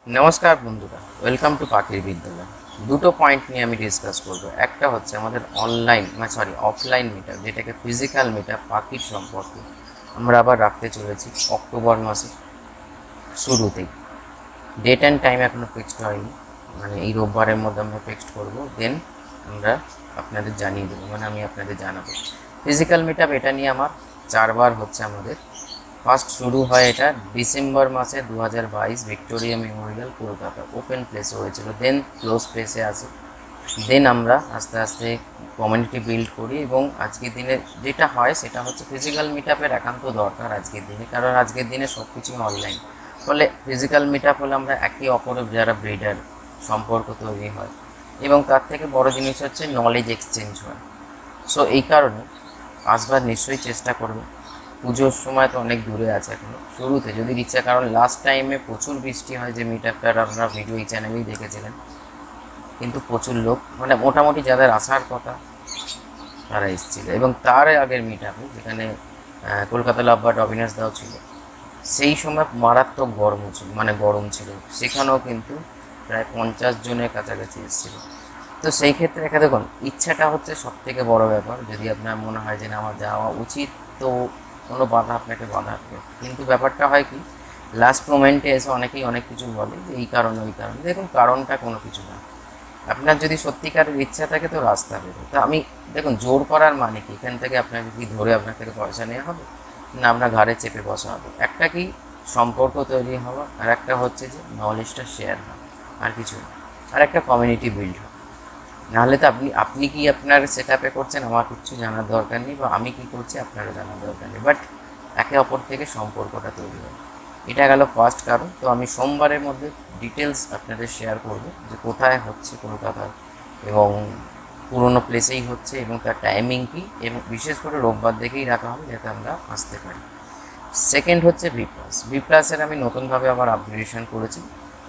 नमस्कार बंधुरा welcome to पाखिर विद्यालय দুটো পয়েন্ট নিয়ে আমি ডিসকাস করব। একটা হচ্ছে আমাদের অনলাইন অফলাইন মিটআপ, যেটাকে ফিজিক্যাল মিটআপ পাখির সম্পর্কে আমরা আবার রাখতে চলেছি অক্টোবর মাসে শুরুতেই। ডেট অ্যান্ড টাইম এখনও ফিক্সড হয়নি, মানে এই রোববারের মধ্যে আমরা ফিক্সড করব, দেন আমরা আপনাদের জানিয়ে দেবো, মানে আমি আপনাদের জানাবো। ফিজিক্যাল মিটআপ এটা নিয়ে আমার 4বার হচ্ছে আমাদের। ফার্স্ট শুরু হয় এটা ডিসেম্বর মাসে 2022 ভিক্টোরিয়া মেমোরিয়াল কলকাতা ওপেন প্লেসে হয়েছিল, দেন ক্লোজ প্লেসে আসে, দেন আমরা আস্তে আস্তে কমিউনিটি বিল্ড করি। এবং আজকের দিনে যেটা হয় সেটা হচ্ছে ফিজিক্যাল মিটআপের একান্ত দরকার আজকের দিনে, কারণ আজকের দিনে সব কিছুই অনলাইন। ফলে ফিজিক্যাল মিটআপ হলে আমরা একে অপরের যারা ব্রিডার সম্পর্ক তৈরি হয়, এবং তার থেকে বড় জিনিস হচ্ছে নলেজ এক্সচেঞ্জ হয়। সো এই কারণে আসবার নিশ্চয়ই চেষ্টা করবে। পুজোর সময় তো অনেক দূরে আছে এখনো, শুরুতে যদি ইচ্ছা, কারণ লাস্ট টাইমে প্রচুর বৃষ্টি হয়, যে মিটআপটার আপনারা ভিডিও এই চ্যানেলেই দেখেছিলেন, কিন্তু প্রচুর লোক, মানে মোটামুটি যাদের আসার কথা তারা এসেছিল। এবং তার আগের মিটআপে যেখানে কলকাতা লাভবার্ড অবিনাশ দাও ছিল, সেই সময় মারাত্মক গরম ছিল, সেখানেও কিন্তু প্রায় 50 জনের কাছাকাছি এসেছিল। তো সেই ক্ষেত্রে এখানে দেখুন, ইচ্ছাটা হচ্ছে সব থেকে বড় ব্যাপার। যদি আপনার মনে হয় যে না আমার যাওয়া উচিত, তো কোনো বাধা আপনাকে বাধাবে, কিন্তু ব্যাপারটা হয় কি, লাস্ট মোমেন্টে এসে অনেকেই অনেক কিছু বলে যে এই কারণে ওই কারণে। দেখুন, কারণটা কোনো কিছু না, আপনার যদি সত্যিকারের ইচ্ছা থাকে তো রাস্তা বেরো। তো আমি দেখুন, জোর করার মানে কি, এখান থেকে আপনাকে কি ধরে আপনার থেকে পয়সা নেওয়া হবে, না আপনার ঘাড়ে চেপে বসা হবে। একটা কি সম্পর্ক তৈরি হওয়া, আর একটা হচ্ছে যে নলেজটা শেয়ার হয়, আর কিছু না। আর একটা কমিউনিটি বিল্ড হয়। নাহলে তো আপনি কি আপনার সেট আপে করছেন আমার কিচ্ছু জানার দরকার নেই, বা আমি কি করছি আপনারও জানার দরকার নেই, বাট একে অপর থেকে সম্পর্কটা তৈরি হয়। এটা গেল ফার্স্ট কারণ। তো আমি সোমবারের মধ্যে ডিটেলস আপনাদের শেয়ার করব যে কোথায় হচ্ছে কলকাতার, এবং পুরোনো প্লেসেই হচ্ছে, এবং তার টাইমিং কী, এবং বিশেষ করে রোববার দেখেই রাখা হবে যাতে আমরা আসতে পারি। সেকেন্ড হচ্ছে ভি প্লাসের আমি নতুনভাবে আবার আপগ্রেডেশন করেছি।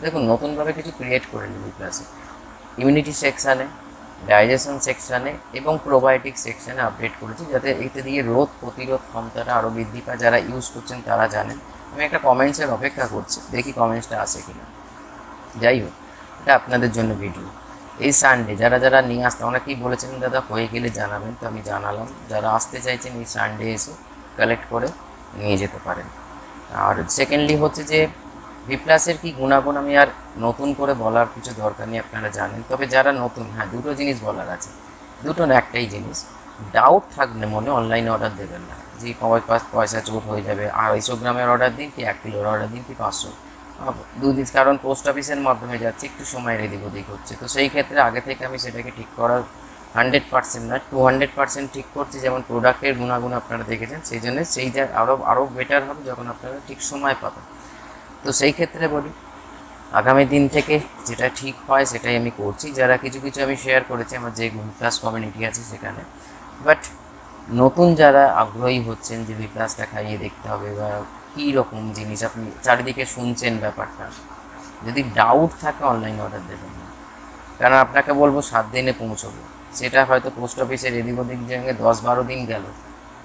দেখুন, নতুনভাবে কিছু ক্রিয়েট করে নিই ভি প্লাসে, ইমিউনিটি সেকশানে, ডাইজেশন সেকশানে এবং প্রোবায়োটিক সেকশানে আপডেট করেছি, যাতে এতে দিয়ে রোগ প্রতিরোধ ক্ষমতাটা আরও বৃদ্ধি পায়। যারা ইউজ করছেন তারা জানেন। আমি একটা কমেন্টসের অপেক্ষা করছি, দেখি কমেন্টসটা আসে কিনা। যাই হোক, এটা আপনাদের জন্য ভিডিও। এই সানডে যারা যারা নিয়ে আসতে, অনেকেই বলেছেন দাদা হয়ে গেলে জানাবেন, তো আমি জানালাম। যারা আসতে চাইছেন এই সানডে এসে কালেক্ট করে নিয়ে যেতে পারেন। আর সেকেন্ডলি হচ্ছে যে ভি প্লাসের কী গুণাগুণ আমি আর নতুন করে বলার কিছু দরকার নেই, আপনারা জানেন। তবে যারা নতুন, হ্যাঁ, দুটো জিনিস বলার আছে। দুটো না, একটাই জিনিস, ডাউট থাকলে মনে অনলাইনে অর্ডার দেবেন না, যে পয়সা চোট হয়ে যাবে। 250 গ্রামের অর্ডার দিন কি 1 কিলোর অর্ডার দিন কি 500, দুদিন, কারণ পোস্ট অফিসের মাধ্যমে যাচ্ছে, একটু সময় এদিক ওদিক হচ্ছে। তো সেই ক্ষেত্রে আগে থেকে আমি সেটাকে ঠিক করার 100% না 200% ঠিক করছি। যেমন প্রোডাক্টের গুণাগুণ আপনারা দেখেছেন, সেই জন্য সেই যা আরও বেটার হবে যখন আপনারা ঠিক সময় পাবেন। তো সেই ক্ষেত্রে বলি, আগামী দিন থেকে যেটা ঠিক হয় সেটাই আমি করছি। যারা কিছু কিছু আমি শেয়ার করেছি আমার যে ক্লাস কমিউনিটি আছে সেখানে, বাট নতুন যারা আগ্রহী হচ্ছেন যে ভি প্লাসটা খাইয়ে দেখতে হবে, বা কী রকম জিনিস আপনি চারিদিকে শুনছেন ব্যাপারটা, যদি ডাউট থাকে অনলাইন অর্ডার দেবেন না। কারণ আপনাকে বলবো 7 দিনে পৌঁছবো, সেটা হয়তো পোস্ট অফিসের এদিক ওদিক সঙ্গে 10-12 দিন গেল,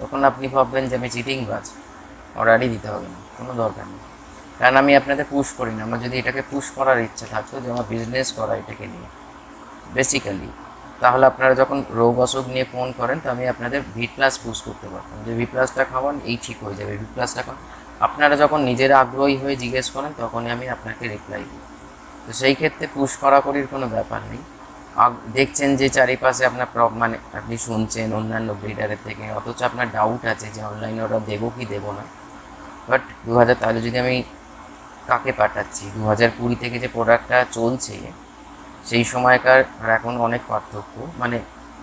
তখন আপনি ভাববেন যে আমি চিটিংবাজ, অর্ডারই দিতে হবে না, কোনো দরকার নেই। কারণ আমি আপনাদের পুশ করি না। আমার যদি এটাকে পুশ করার ইচ্ছা থাকতো, যে আমার বিজনেস করা এটাকে নিয়ে বেসিক্যালি, তাহলে আপনারা যখন রোগ অসুখ নিয়ে ফোন করেন, তো আমি আপনাদের ভি প্লাস পুশ করতে পারতাম, যে ভি প্লাসটা খাওয়ান এই ঠিক হয়ে যাবে, ভি প্লাসটা খাওয়ান। আপনারা যখন নিজেরা আগ্রহী হয়ে জিজ্ঞেস করেন, তখনই আমি আপনাকে রিপ্লাই দিই। তো সেই ক্ষেত্রে পুশ করাকরির কোনো ব্যাপার নেই। দেখছেন যে চারিপাশে আপনার মানে আপনি শুনছেন অন্যান্য ব্রিডারের থেকে, অথচ আপনার ডাউট আছে যে অনলাইনে অর্ডার দেবো কি দেবো না। বাট 2000, তাহলে যদি আমি কাকে পাঠাচ্ছি, 2020 থেকে যে প্রোডাক্টটা চলছে সেই সময়কার আর এখন অনেক পার্থক্য, মানে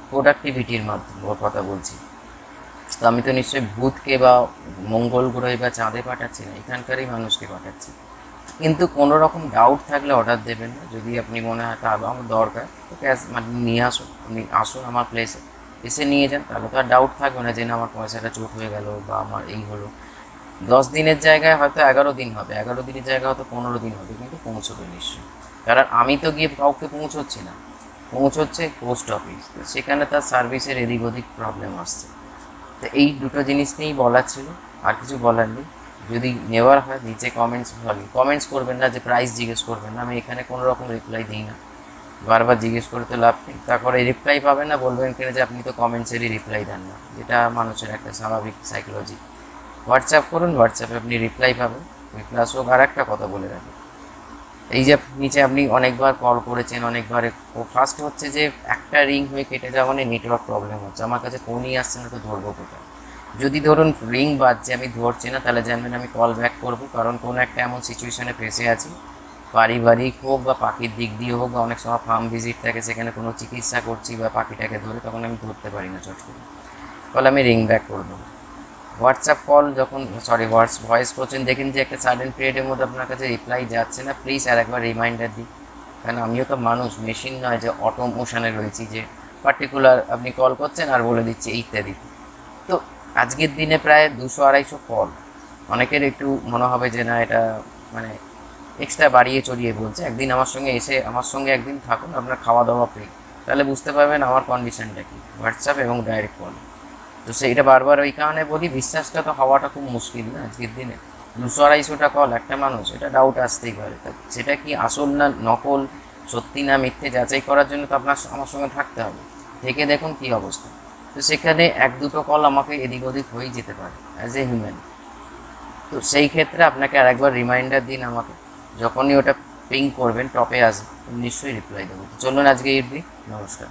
প্রোডাক্টিভিটির মাধ্যমে ওর কথা বলছি। তো আমি তো নিশ্চয়ই ভূতকে বা মঙ্গল গ্রহে বা চাঁদে পাঠাচ্ছি না, এখানকারই মানুষকে পাঠাচ্ছি। কিন্তু কোনো রকম ডাউট থাকলে অর্ডার দেবেন না। যদি আপনি মনে হয় তা আমার দরকার, তো ক্যাশ মানে নিয়ে আসুন, আপনি আসুন আমার প্লেসে, এসে নিয়ে যান, তাহলে তো আর ডাউট থাকবে না যে না আমার পয়সাটা চোট হয়ে গেল বা আমার এই হলো। 10 দিনের জায়গায় হয়তো 11 দিন হবে, 11 দিনের জায়গায় হয়তো 15 দিন হবে, কিন্তু পৌঁছবে নিশ্চয়ই। কারণ আমি তো গিয়ে কাউকে পৌঁছচ্ছি না, পৌঁছচ্ছে পোস্ট অফিস, তো সেখানে তার সার্ভিসের এদিক ওদিক প্রবলেম আসছে। তো এই দুটো জিনিস নিয়েই বলার ছিল, আর কিছু বলার নেই। যদি নেওয়ার হয় নিচে কমেন্টস করবেন না, যে প্রাইস জিজ্ঞেস করবেন না, আমি এখানে কোনো রকম রিপ্লাই দিই না, বারবার জিজ্ঞেস করতে লাভ নেই। তারপরে রিপ্লাই পাবেন না, বলবেন কিনা যে আপনি তো কমেন্টসেরই রিপ্লাই দেন না, যেটা মানুষের একটা স্বাভাবিক সাইকোলজি। হোয়াটসঅ্যাপ করুন, হোয়াটসঅ্যাপে আপনি রিপ্লাই পাবেন। প্লাস হোক, আর একটা কথা বলে রাখি, এই যে নিচে আপনি অনেকবার কল করেছেন, অনেকবার ফার্স্ট হচ্ছে যে একটা রিং হয়ে কেটে যাওয়া মানে নেটওয়ার্ক প্রবলেম হচ্ছে, আমার কাছে ফোনই আসছে না, তো ধরবো কোথায়? যদি ধরুন রিং বাজছে, আমি ধরছি না, তাহলে জানবেন আমি কল ব্যাক করবো, কারণ কোনো একটা এমন সিচুয়েশানে ফেসে আছি, পারিবারিক হোক বা পাখির দিক দিয়ে হোক, বা অনেক সময় ফার্ম ভিজিট থাকে, সেখানে কোনো চিকিৎসা করছি বা পাখিটাকে ধরে, তখন আমি ধরতে পারি না চট করে, তাহলে আমি রিং ব্যাক করবো। হোয়াটসঅ্যাপ কল যখন ভয়েস করছেন, দেখেন যে একটা সাডেন পিরিয়ডের মধ্যে আপনার কাছে রিপ্লাই যাচ্ছে না, প্লিজ আর একবার রিমাইন্ডার দিই, কারণ আমিও তো মানুষ, মেশিন নয় যে অটো মোশনে রয়েছি যে পার্টিকুলার আপনি কল করছেন আর বলে দিচ্ছে ইত্যাদি। তো আজকের দিনে প্রায় 200-250 কল, অনেকের একটু মনে হবে যে না এটা মানে এক্সট্রা বাড়িয়ে চড়িয়ে বলছে। একদিন আমার সঙ্গে এসে আমার সঙ্গে একদিন থাকুন, আপনার খাওয়া দাওয়া ফ্রি, তাহলে বুঝতে পারবেন আমার কন্ডিশনটা কী, হোয়াটসঅ্যাপ এবং ডাইরেক্ট কল। তো সেইটা বারবার ওই কারণে বলি, বিশ্বাসটা তো হওয়াটা খুব মুশকিল না আজকের দিনে। 200-250টা কল একটা মানুষ, এটা ডাউট আসতেই পারে, সেটা কি আসল না নকল, সত্যি না মিথ্যে যাচাই করার জন্য তো আপনার আমার সঙ্গে থাকতে হবে, থেকে দেখুন কী অবস্থা। তো সেখানে 1-2টো কল আমাকে এদিক ওদিক হয়েই যেতে পারে অ্যাজ এ হিউম্যান। তো সেই ক্ষেত্রে আপনাকে আরেকবার রিমাইন্ডার দিন আমাকে, যখনই ওটা পিং করবেন টপে আসবে নিশ্চয়ই রিপ্লাই দেবো। চলুন আজকে এই অবধি, নমস্কার।